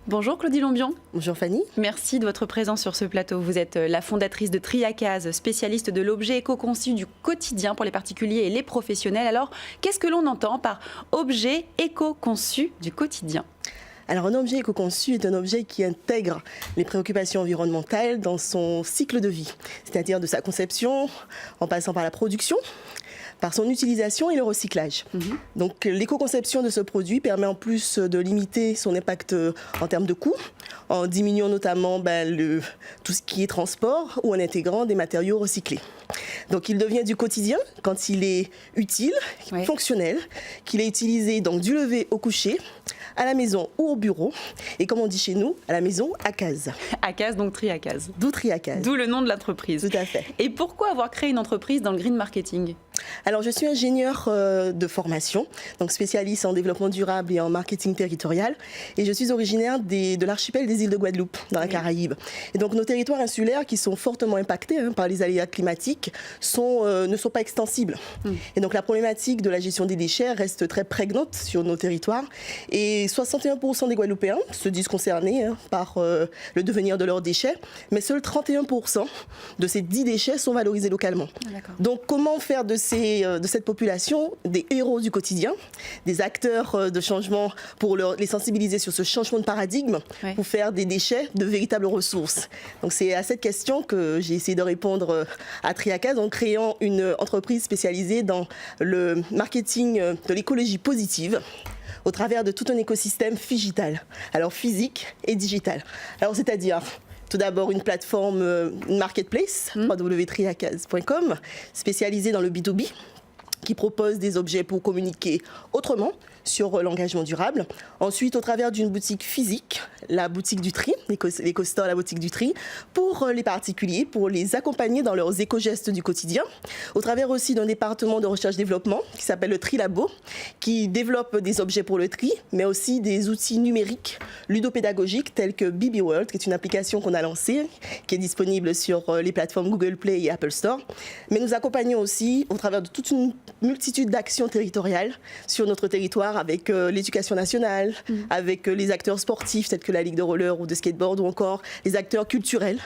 Bonjour Claudie Lombion. Bonjour Fanny. Merci de votre présence sur ce plateau. Vous êtes la fondatrice de Triacase, spécialiste de l'objet éco-conçu du quotidien pour les particuliers et les professionnels. Alors, qu'est-ce que l'on entend par objet éco-conçu du quotidien ? Alors, un objet éco-conçu est un objet qui intègre les préoccupations environnementales dans son cycle de vie, c'est-à-dire de sa conception, en passant par la production, par son utilisation et le recyclage. Donc l'éco-conception de ce produit permet en plus de limiter son impact en termes de coûts, en diminuant notamment tout ce qui est transport ou en intégrant des matériaux recyclés. Donc il devient du quotidien quand il est utile, fonctionnel, qu'il est utilisé donc du lever au coucher, à la maison ou au bureau, et comme on dit chez nous, à la maison, à case. À case, donc Triacase. D'où Triacase. D'où le nom de l'entreprise. Tout à fait. Et pourquoi avoir créé une entreprise dans le green marketing ? Alors, je suis ingénieure de formation, donc spécialiste en développement durable et en marketing territorial. Et je suis originaire de l'archipel des îles de Guadeloupe, dans la Caraïbe. Et donc, nos territoires insulaires, qui sont fortement impactés par les aléas climatiques, ne sont pas extensibles. Et donc, la problématique de la gestion des déchets reste très prégnante sur nos territoires. Et 61% des Guadeloupéens se disent concernés par le devenir de leurs déchets, mais seuls 31% de ces 10 déchets sont valorisés localement. Donc, comment faire de cette population des héros du quotidien, des acteurs de changement pour les sensibiliser sur ce changement de paradigme, pour faire des déchets de véritables ressources. Donc c'est à cette question que j'ai essayé de répondre à Triacase en créant une entreprise spécialisée dans le marketing de l'écologie positive au travers de tout un écosystème digital, alors physique et digital. Alors c'est-à-dire tout d'abord, une plateforme, une marketplace, www.triacase.com, spécialisée dans le B2B, qui propose des objets pour communiquer autrement sur l'engagement durable. Ensuite, au travers d'une boutique physique, la boutique du tri, l'éco-store, la boutique du tri, pour les particuliers, pour les accompagner dans leurs éco-gestes du quotidien. Au travers aussi d'un département de recherche-développement qui s'appelle le Tri Labo, qui développe des objets pour le tri, mais aussi des outils numériques ludopédagogiques tels que BB World, qui est une application qu'on a lancée, qui est disponible sur les plateformes Google Play et Apple Store. Mais nous accompagnons aussi au travers de toute une multitude d'actions territoriales sur notre territoire, avec l'éducation nationale, avec les acteurs sportifs tels que la Ligue de roller ou de skateboard, ou encore les acteurs culturels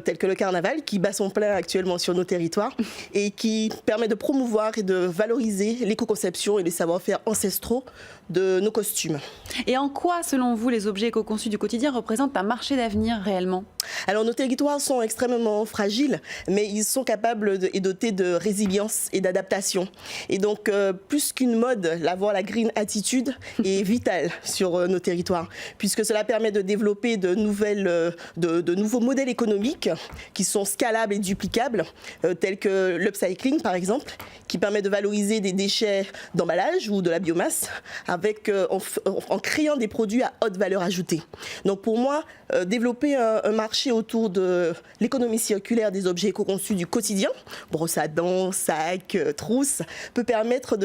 tels que le carnaval, qui bat son plein actuellement sur nos territoires et qui permet de promouvoir et de valoriser l'éco-conception et les savoir-faire ancestraux de nos costumes. Et en quoi, selon vous, les objets éco-conçus du quotidien représentent un marché d'avenir réellement ? Alors nos territoires sont extrêmement fragiles, mais ils sont capables et dotés de résilience et d'adaptation. Et donc, plus qu'une mode, la green attitude est vitale sur nos territoires, puisque cela permet de développer de nouveaux modèles économiques qui sont scalables et duplicables, tels que l'upcycling par exemple, qui permet de valoriser des déchets d'emballage ou de la biomasse en créant des produits à haute valeur ajoutée. Donc pour moi, développer un marché autour de l'économie circulaire des objets éco-conçus du quotidien, brosse à dents, sacs, trousses, peut permettre,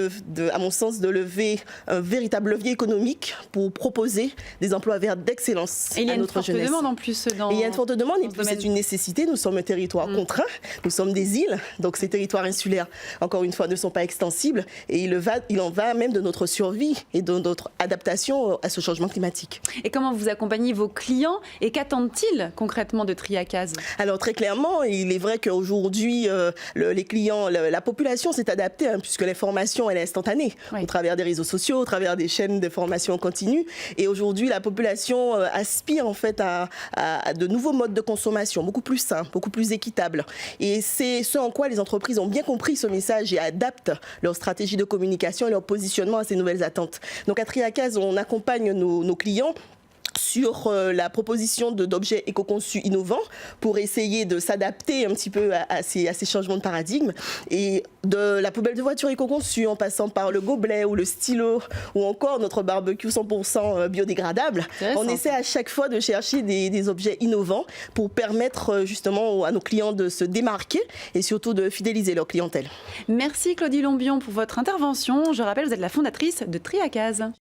à mon sens, de lever un véritable levier économique pour proposer des emplois verts d'excellence à notre jeunesse. Il y a une forte demande en plus. Il y a une forte demande et puis c'est une nécessité. Nous sommes un territoire contraint, nous sommes des îles, donc ces territoires insulaires, encore une fois, ne sont pas extensibles et il en va même de notre survie et de notre adaptation à ce changement climatique. Et comment vous accompagnez vos clients et qu'attendent-ils concrètement de Triacase ? Alors très clairement, il est vrai qu'aujourd'hui, les clients, la population s'est adaptée puisque l'information elle est instantanée au travers des réseaux sociaux, au travers des chaînes d'information continue. Et aujourd'hui, la population aspire en fait à de nouveaux modes de consommation, beaucoup plus sains, beaucoup plus équitables. Et c'est ce en quoi les entreprises ont bien compris ce message et adaptent leur stratégie de communication et leur positionnement à ces nouvelles attentes. Donc à Triacase, on accompagne nos clients sur la proposition d'objets éco-conçus innovants pour essayer de s'adapter un petit peu à ces changements de paradigme. Et de la poubelle de voiture éco-conçue en passant par le gobelet ou le stylo ou encore notre barbecue 100% biodégradable, on essaie à chaque fois de chercher des objets innovants pour permettre justement à nos clients de se démarquer et surtout de fidéliser leur clientèle. Merci Claudie Lombion pour votre intervention. Je rappelle, vous êtes la fondatrice de Triacase.